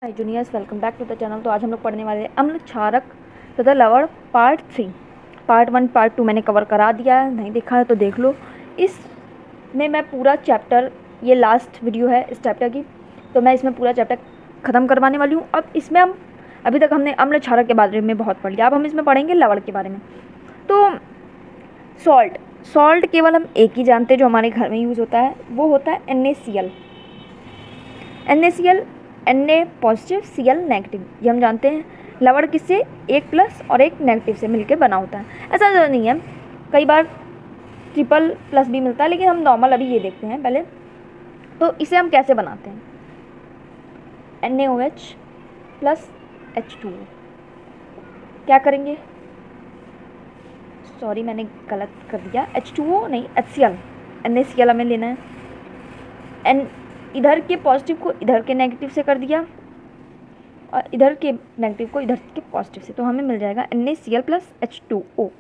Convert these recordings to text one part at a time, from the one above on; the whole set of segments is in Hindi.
Hi juniors, welcome back to the channel. तो आज हम लोग पढ़ने वाले हैं अम्ल क्षारक तथा लवण पार्ट 3। पार्ट 1 पार्ट 2 मैंने कवर करा दिया है, नहीं देखा है तो देख लो। इसमें मैं पूरा चैप्टर, ये लास्ट वीडियो है इस चैप्टर की, तो मैं इसमें पूरा चैप्टर ख़त्म करवाने वाली हूँ। अब इसमें हम अभी तक हमने अम्ल क्षारक के बारे में बहुत पढ़ लिया, अब हम इसमें पढ़ेंगे लवण के बारे में। तो सॉल्ट केवल हम एक ही जानते हैं जो हमारे घर में यूज़ होता है, वो होता है NaCl। Na positive, Cl negative, ये हम जानते हैं। लवण किससे, एक प्लस और एक नेगेटिव से मिलकर बना होता है। ऐसा तो नहीं है, कई बार ट्रिपल प्लस भी मिलता है, लेकिन हम नॉर्मल अभी ये देखते हैं पहले। तो इसे हम कैसे बनाते हैं, NaOH प्लस H2O। क्या करेंगे, सॉरी मैंने गलत कर दिया, H2O नहीं HCl, NaCl हमें लेना है। इधर के पॉजिटिव को इधर के नेगेटिव से कर दिया और इधर के नेगेटिव को इधर के पॉजिटिव से, तो हमें मिल जाएगा NaCl प्लस H2O।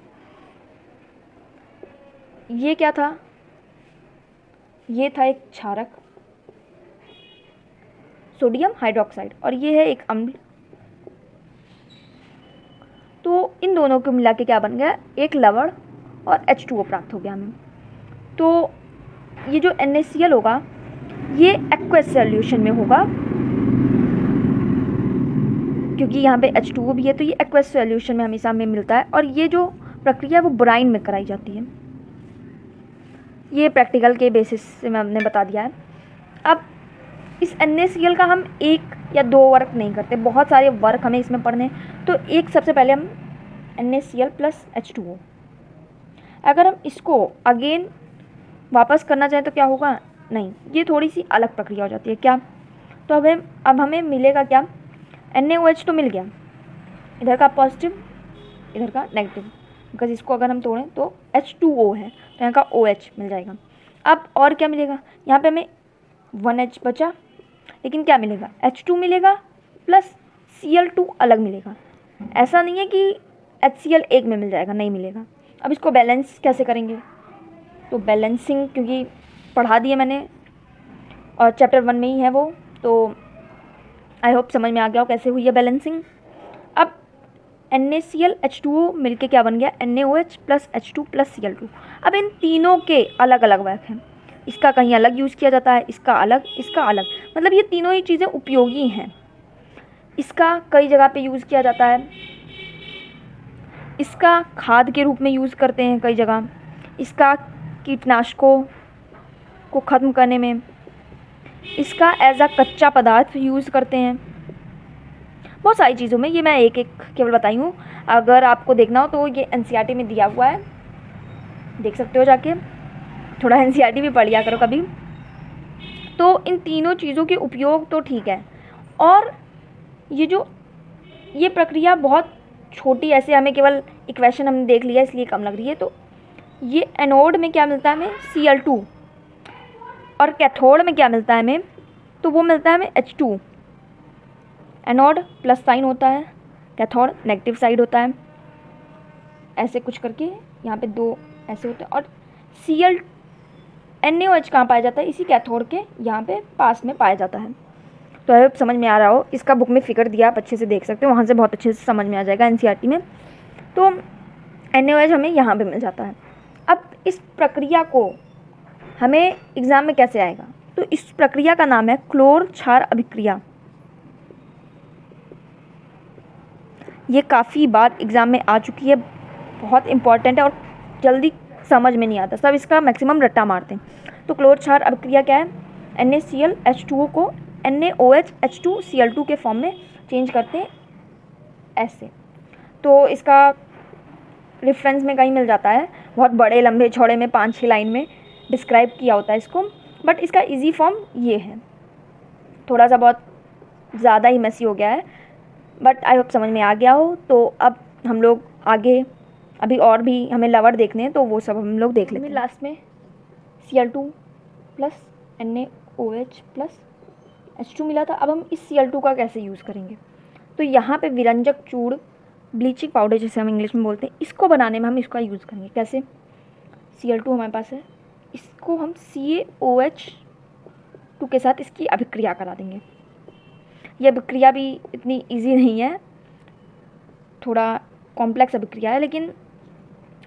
ये क्या था, ये था एक क्षारक सोडियम हाइड्रोक्साइड, और ये है एक अम्ल। तो इन दोनों को मिला के क्या बन गया, एक लवण और H2O प्राप्त हो गया हमें। तो ये जो NaCl होगा ये एक्वस सॉल्यूशन में होगा, क्योंकि यहाँ पे H2O भी है, तो ये एक्वस सॉल्यूशन में हमेशा हमें मिलता है। और ये जो प्रक्रिया है वो ब्राइन में कराई जाती है। ये प्रैक्टिकल के बेसिस से हमने बता दिया है। अब इस NaCl का हम एक या दो वर्क नहीं करते, बहुत सारे वर्क हमें इसमें पढ़ने। तो एक सबसे पहले हम NaCl प्लस H2O, अगर हम इसको अगेन वापस करना चाहें तो क्या होगा, नहीं, ये थोड़ी सी अलग प्रक्रिया हो जाती है। क्या, तो अब हमें मिलेगा क्या, NaOH तो मिल गया, इधर का पॉजिटिव इधर का नेगेटिव, बिकॉज इसको अगर हम तोड़ें तो H2O है, तो यहाँ का OH मिल जाएगा। अब और क्या मिलेगा, यहाँ पे हमें 1H बचा, लेकिन क्या मिलेगा, H2 मिलेगा प्लस Cl2 अलग मिलेगा। ऐसा नहीं है कि HCl एक में मिल जाएगा, नहीं मिलेगा। अब इसको बैलेंस कैसे करेंगे, तो बैलेंसिंग क्योंकि पढ़ा दिए मैंने और चैप्टर 1 में ही है वो, तो आई होप समझ में आ गया हो कैसे हुई है बैलेंसिंग। अब NaCl H2O मिलके क्या बन गया, NaOH plus H2 plus Cl2। अब इन तीनों के अलग अलग वर्क हैं, इसका कहीं अलग यूज़ किया जाता है, इसका अलग, इसका अलग, मतलब ये तीनों ही चीज़ें उपयोगी हैं। इसका कई जगह पे यूज़ किया जाता है, इसका खाद के रूप में यूज़ करते हैं कई जगह, इसका कीटनाशकों को ख़त्म करने में, इसका एज अ कच्चा पदार्थ यूज़ करते हैं, बहुत सारी चीज़ों में। ये मैं एक एक केवल बताई हूँ, अगर आपको देखना हो तो ये NCERT में दिया हुआ है, देख सकते हो जाके, थोड़ा NCERT भी पढ़ लिया करो कभी। तो इन तीनों चीज़ों के उपयोग तो ठीक है, और ये प्रक्रिया बहुत छोटी, ऐसे हमें केवल इक्वेशन हमने देख लिया इसलिए कम लग रही है। तो ये एनोड में क्या मिलता है हमें, Cl2, और कैथोड में क्या मिलता है हमें, तो वो मिलता है हमें H2। एनोड प्लस साइन होता है, कैथोड नेगेटिव साइड होता है, ऐसे कुछ करके यहाँ पे दो ऐसे होते हैं। और NaOH कहाँ पाया जाता है, इसी कैथोड के यहाँ पे पास में पाया जाता है। तो अब समझ में आ रहा हो, इसका बुक में फिगर दिया, आप अच्छे से देख सकते हो, वहाँ से बहुत अच्छे से समझ में आ जाएगा NCERT में। तो NaOH हमें यहाँ पे मिल जाता है। अब इस प्रक्रिया को हमें एग्ज़ाम में कैसे आएगा, तो इस प्रक्रिया का नाम है क्लोर क्षार अभिक्रिया। ये काफ़ी बार एग्ज़ाम में आ चुकी है, बहुत इंपॉर्टेंट है और जल्दी समझ में नहीं आता, सब इसका मैक्सिमम रट्टा मारते हैं। तो क्लोर क्षार अभिक्रिया क्या है, NaCl H2O को NaOH H2Cl2 के फॉर्म में चेंज करते हैं ऐसे। तो इसका रेफरेंस में कहीं मिल जाता है, बहुत बड़े लंबे चौड़े में 5-6 लाइन में डिस्क्राइब किया होता है इसको, बट इसका इजी फॉर्म ये है। थोड़ा सा बहुत ज़्यादा ही मेसी हो गया है, बट आई होप समझ में आ गया हो। तो अब हम लोग आगे, अभी और भी हमें लवण देखने हैं, तो वो सब हम लोग देख लेते हैं। लास्ट में Cl2 plus NaOH plus H2 मिला था। अब हम इस Cl2 का कैसे यूज़ करेंगे, तो यहाँ पे विरंजक चूड़, ब्लीचिंग पाउडर जिसे हम इंग्लिश में बोलते हैं, इसको बनाने में हम इसका यूज़ करेंगे। कैसे, Cl2 हमारे पास है, इसको हम CaOH2 के साथ इसकी अभिक्रिया करा देंगे। यह अभिक्रिया भी इतनी इजी नहीं है, थोड़ा कॉम्प्लेक्स अभिक्रिया है, लेकिन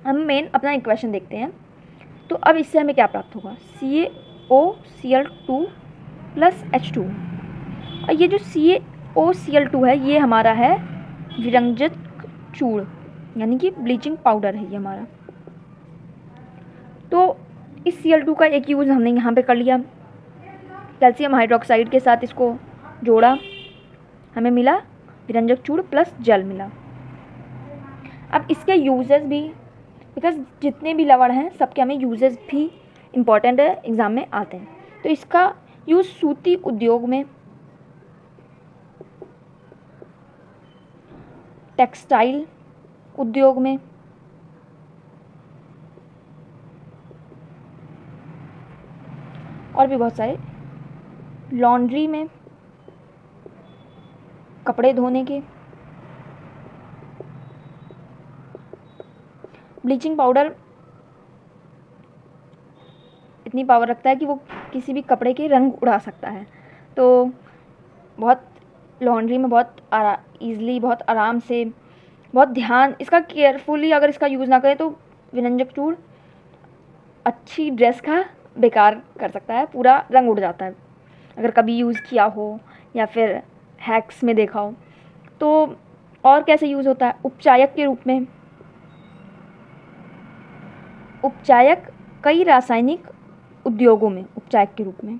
हम मेन अपना इक्वेशन देखते हैं। तो अब इससे हमें क्या प्राप्त होगा, CaOCl2 प्लस H2। और ये जो CaOCl2 है ये हमारा है विरंजक चूर्ण, यानी कि ब्लीचिंग पाउडर है ये हमारा। तो इस Cl2 का एक यूज़ हमने यहाँ पे कर लिया, कैल्शियम हाइड्रोक्साइड के साथ इसको जोड़ा, हमें मिला विरंजक चूर्ण प्लस जल मिला। अब इसके यूजेस भी, बिकॉज जितने भी लवण हैं सबके हमें यूजेस भी इम्पॉर्टेंट है, एग्ज़ाम में आते हैं। तो इसका यूज़ सूती उद्योग में, टेक्सटाइल उद्योग में, और भी बहुत सारे, लॉन्ड्री में, कपड़े धोने के, ब्लीचिंग पाउडर इतनी पावर रखता है कि वो किसी भी कपड़े के रंग उड़ा सकता है। तो बहुत लॉन्ड्री में बहुत ईज़िली, बहुत आराम से, बहुत ध्यान, इसका केयरफुली अगर इसका यूज़ ना करें तो विरंजक चूर्ण अच्छी ड्रेस का बेकार कर सकता है, पूरा रंग उड़ जाता है अगर कभी यूज़ किया हो या फिर हैक्स में देखा हो। तो और कैसे यूज़ होता है, उपचायक के रूप में। उपचायक कई रासायनिक उद्योगों में, उपचायक के रूप में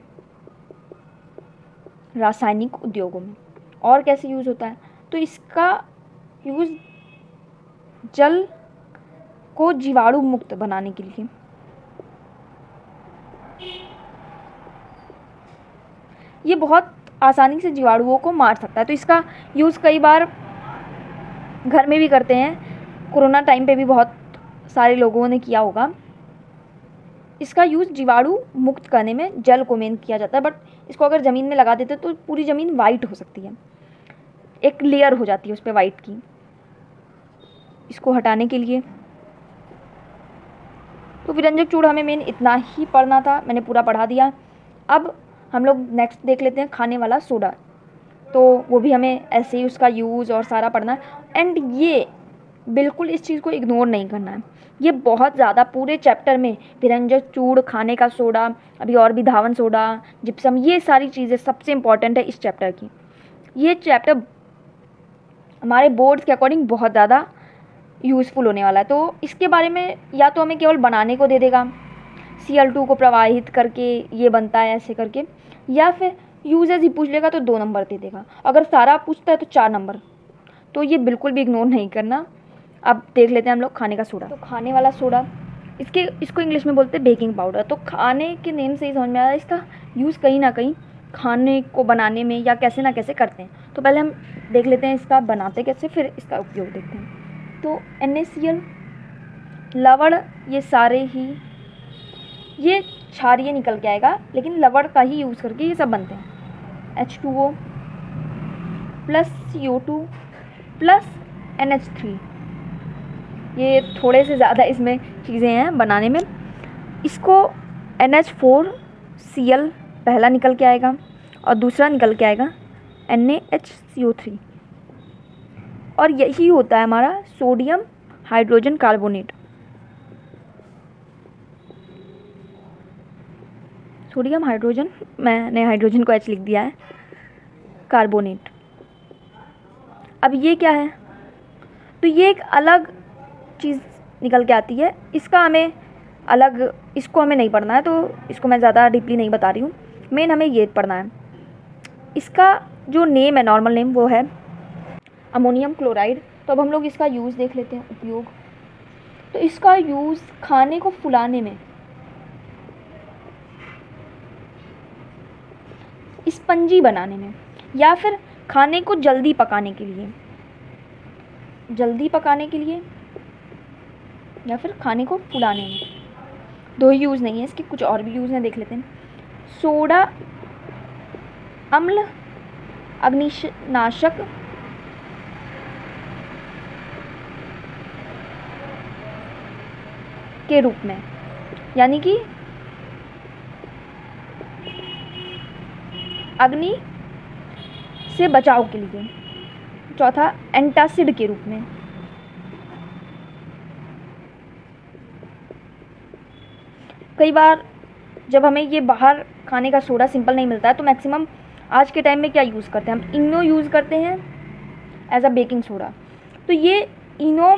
रासायनिक उद्योगों में। और कैसे यूज़ होता है, तो इसका यूज़ जल को जीवाणु मुक्त बनाने के लिए, ये बहुत आसानी से जीवाणुओं को मार सकता है। तो इसका यूज़ कई बार घर में भी करते हैं, कोरोना टाइम पे भी बहुत सारे लोगों ने किया होगा। इसका यूज़ जीवाणु मुक्त करने में जल को मेन किया जाता है, बट इसको अगर ज़मीन में लगा देते तो पूरी ज़मीन वाइट हो सकती है, एक लेयर हो जाती है उस पर वाइट की। इसको हटाने के लिए तो विरंजक चूर्ण हमें मेन इतना ही पढ़ना था, मैंने पूरा पढ़ा दिया। अब हम लोग नेक्स्ट देख लेते हैं खाने वाला सोडा। तो वो भी हमें ऐसे ही उसका यूज़ और सारा पढ़ना है। एंड ये बिल्कुल इस चीज़ को इग्नोर नहीं करना है, ये बहुत ज़्यादा पूरे चैप्टर में विरंजक चूर्ण, खाने का सोडा, अभी और भी धावन सोडा, जिप्सम, ये सारी चीज़ें सबसे इम्पॉर्टेंट है इस चैप्टर की। ये चैप्टर हमारे बोर्ड्स के अकॉर्डिंग बहुत ज़्यादा यूज़फुल होने वाला है। तो इसके बारे में या तो हमें केवल बनाने को दे देगा, Cl2 को प्रवाहित करके ये बनता है ऐसे करके, या फिर यूजेस ही पूछ लेगा तो 2 नंबर दे देगा। अगर सारा पूछता है तो 4 नंबर। तो ये बिल्कुल भी इग्नोर नहीं करना। अब देख लेते हैं हम लोग खाने का सोडा। तो खाने वाला सोडा, इसको इंग्लिश में बोलते हैं बेकिंग पाउडर। तो खाने के नेम से ही समझ में आ रहा है इसका यूज़ कहीं ना कहीं खाने को बनाने में या कैसे ना कैसे करते हैं। तो पहले हम देख लेते हैं इसका बनाते कैसे, फिर इसका उपयोग देखते हैं। तो NaCl, लवण, ये सारे ही, ये क्षारीय निकल के आएगा, लेकिन लवण का ही यूज़ करके ये सब बनते हैं। H2O plus CO2 plus NH3, ये थोड़े से ज़्यादा इसमें चीज़ें हैं बनाने में। इसको NH4Cl पहला निकल के आएगा और दूसरा निकल के आएगा NaHCO3, और यही होता है हमारा sodium hydrogen carbonate. Sodium hydrogen, मैंने हाइड्रोजन को H लिख दिया है, कार्बोनेट। अब ये क्या है, तो ये एक अलग चीज़ निकल के आती है, इसका हमें अलग, इसको हमें नहीं पढ़ना है, तो इसको मैं ज़्यादा डीपली नहीं बता रही हूँ। मेन हमें ये पढ़ना है। इसका जो नेम है, नॉर्मल नेम, वो है अमोनियम क्लोराइड। तो अब हम लोग इसका यूज़ देख लेते हैं, उपयोग। तो इसका यूज़ खाने को फुलाने में, स्पंजी बनाने में, या फिर खाने को जल्दी पकाने के लिए, या फिर खाने को फुलाने में। 2 ही यूज़ नहीं है इसके, कुछ और भी यूज़ हैं, देख लेते हैं। सोडा अम्ल अग्निनाशक के रूप में, यानी कि अग्नि से बचाव के लिए। चौथा, एंटासिड के रूप में। कई बार जब हमें ये बाहर खाने का सोडा सिंपल नहीं मिलता है तो मैक्सिमम आज के टाइम में क्या यूज़ करते हैं, हम इनो यूज़ करते हैं एज अ बेकिंग सोडा। तो ये इनो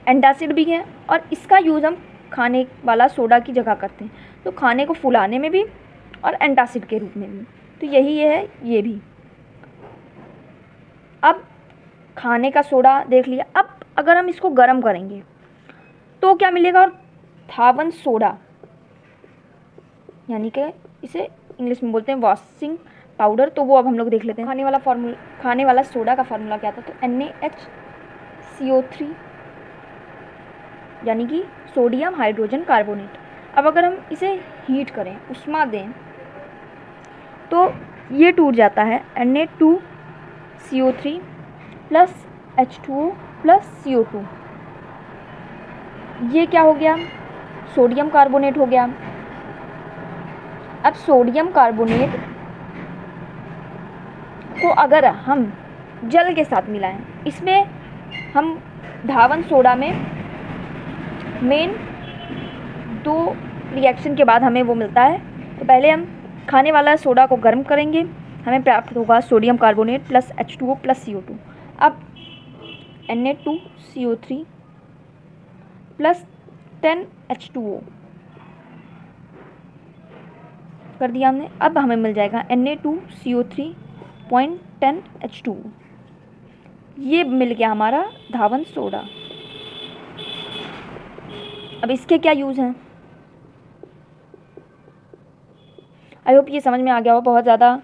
एंटासिड भी है और इसका यूज़ हम खाने वाला सोडा की जगह करते हैं, तो खाने को फुलाने में भी और एंटासिड के रूप में भी। तो यही है ये भी। अब खाने का सोडा देख लिया। अब अगर हम इसको गर्म करेंगे तो क्या मिलेगा, और धावन सोडा, यानी कि इसे इंग्लिश में बोलते हैं वॉशिंग पाउडर। तो वो अब हम लोग देख लेते हैं। खाने वाला सोडा का फार्मूला क्या था, तो NaHCO3 यानी कि सोडियम हाइड्रोजन कार्बोनेट। अब अगर हम इसे हीट करें, उष्मा दें, तो ये टूट जाता है Na2CO3 plus H2O plus CO2। ये क्या हो गया, सोडियम कार्बोनेट हो गया। अब सोडियम कार्बोनेट को अगर हम जल के साथ मिलाएं, इसमें हम धावन सोडा में मेन 2 रिएक्शन के बाद हमें वो मिलता है। तो पहले हम खाने वाला सोडा को गर्म करेंगे, हमें प्राप्त होगा sodium carbonate plus H2O plus CO2। अब Na2CO3 प्लस 10H2O कर दिया हमने। अब हमें मिल जाएगा Na2CO3.10H2O। ये मिल गया हमारा धावन सोडा। अब इसके क्या यूज़ हैं, आई होप ये समझ में आ गया हो। बहुत ज़्यादा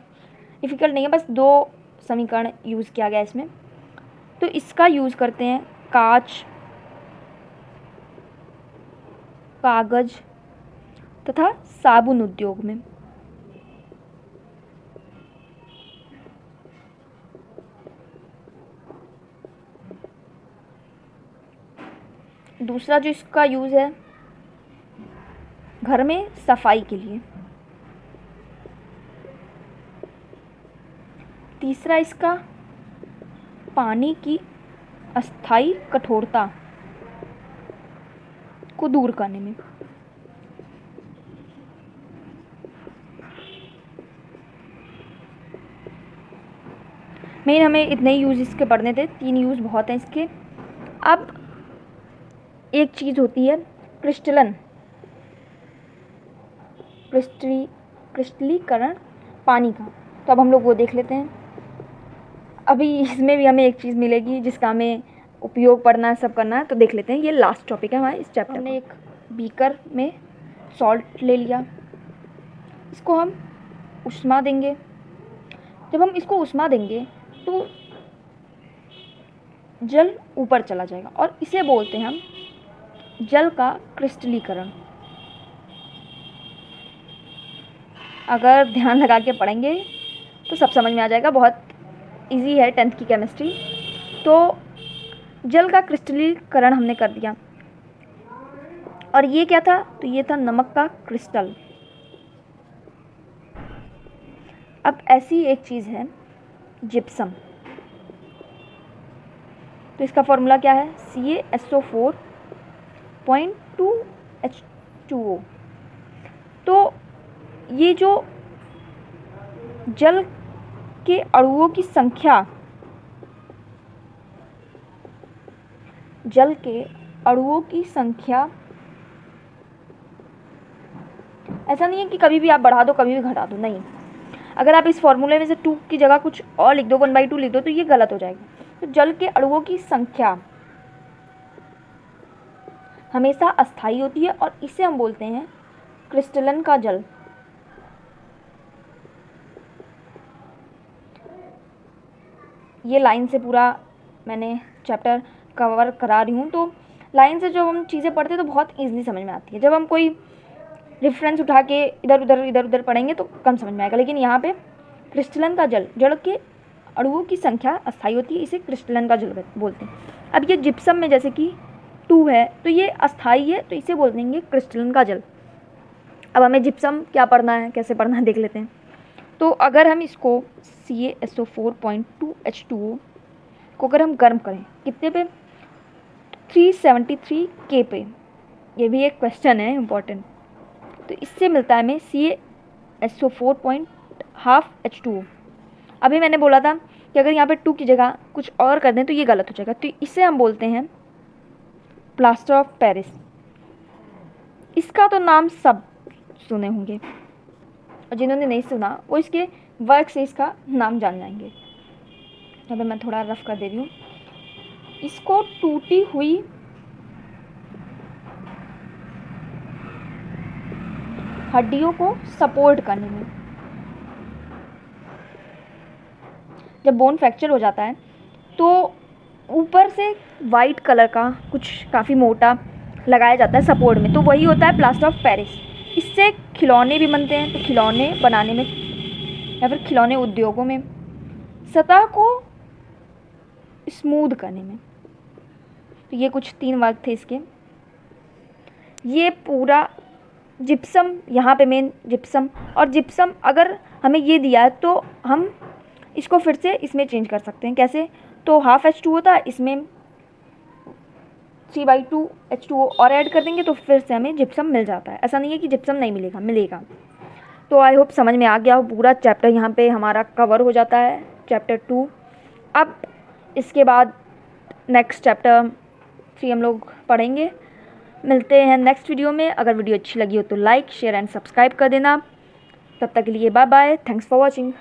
डिफ़िकल्ट नहीं है, बस 2 समीकरण यूज़ किया गया इसमें। तो इसका यूज़ करते हैं कांच, कागज तथा साबुन उद्योग में। दूसरा जो इसका यूज़ है, घर में सफाई के लिए। तीसरा इसका पानी की अस्थायी कठोरता को दूर करने में। मेन हमें इतने ही यूज़ इसके पढ़ने थे, 3 यूज़ बहुत हैं इसके। अब एक चीज़ होती है क्रिस्टलीकरण पानी का, तो अब हम लोग वो देख लेते हैं। अभी इसमें भी हमें एक चीज़ मिलेगी जिसका हमें उपयोग पढ़ना है, सब करना है, तो देख लेते हैं। ये लास्ट टॉपिक है हमारे इस चैप्टर। हमने एक बीकर में सॉल्ट ले लिया, इसको हम उष्मा देंगे। जब हम इसको उष्मा देंगे तो जल ऊपर चला जाएगा और इसे बोलते हैं हम जल का क्रिस्टलीकरण। अगर ध्यान लगा के पढ़ेंगे तो सब समझ में आ जाएगा, बहुत इजी है 10th की केमिस्ट्री। तो जल का क्रिस्टलीकरण हमने कर दिया। और ये क्या था, तो ये था नमक का क्रिस्टल। अब ऐसी एक चीज़ है जिप्सम, तो इसका फॉर्मूला क्या है, CaSO4.2H2O। तो ये जो जल के अणुओं की संख्या, ऐसा नहीं है कि कभी भी आप बढ़ा दो कभी भी घटा दो, नहीं। अगर आप इस फॉर्मूले में से 2 की जगह कुछ और लिख दो, 1/2 लिख दो, तो ये गलत हो जाएगा। तो जल के अणुओं की संख्या हमेशा अस्थायी होती है और इसे हम बोलते हैं क्रिस्टलन का जल। ये लाइन से पूरा मैंने चैप्टर कवर करा रही हूँ, तो लाइन से जब हम चीज़ें पढ़ते हैं तो बहुत ईजिली समझ में आती है। जब हम कोई रेफरेंस उठा के इधर उधर पढ़ेंगे तो कम समझ में आएगा। लेकिन यहाँ पे क्रिस्टलन का जल, जल के अणुओं की संख्या अस्थायी होती है, इसे क्रिस्टलन का जल बोलते हैं। अब ये जिप्सम में जैसे कि 2 है तो ये अस्थायी है, तो इसे बोल देंगे क्रिस्टलन का जल। अब हमें जिप्सम क्या पढ़ना है, कैसे पढ़ना है, देख लेते हैं। तो अगर हम इसको CaSO4.2H2O को अगर हम गर्म करें कितने पे, 373 K पे, ये भी एक क्वेश्चन है इम्पॉर्टेंट, तो इससे मिलता है हमें CaSO4.12H2O। अभी मैंने बोला था कि अगर यहाँ पे 2 की जगह कुछ और कर दें तो ये गलत हो जाएगा, तो इसे हम बोलते हैं प्लास्टर ऑफ पेरिस। इसका तो नाम सब सुने होंगे और जिन्होंने नहीं सुना वो इसके वर्क से इसका नाम जान जाएंगे। अभी मैं थोड़ा रफ कर दे रही हूँ। इसको टूटी हुई हड्डियों को सपोर्ट करने में, जब बोन फ्रैक्चर हो जाता है तो ऊपर से वाइट कलर का कुछ काफ़ी मोटा लगाया जाता है सपोर्ट में, तो वही होता है प्लास्टर ऑफ पेरिस। इससे खिलौने भी बनते हैं, तो खिलौने बनाने में या फिर खिलौने उद्योगों में सतह को स्मूथ करने में। तो ये कुछ 3 वर्ग थे इसके। ये पूरा जिप्सम, यहाँ पे मेन जिप्सम, और जिप्सम अगर हमें ये दिया है तो हम इसको फिर से इसमें चेंज कर सकते हैं। कैसे? तो हाफ H2 होता है, इसमें 3/2 H2O और ऐड कर देंगे तो फिर से हमें जिप्सम मिल जाता है। ऐसा नहीं है कि जिप्सम नहीं मिलेगा, मिलेगा। तो आई होप समझ में आ गया हो। पूरा चैप्टर यहाँ पे हमारा कवर हो जाता है, चैप्टर 2। अब इसके बाद नेक्स्ट चैप्टर 3 हम लोग पढ़ेंगे। मिलते हैं नेक्स्ट वीडियो में। अगर वीडियो अच्छी लगी हो तो लाइक, शेयर एंड सब्सक्राइब कर देना। तब तक के लिए bye bye, thanks for watching.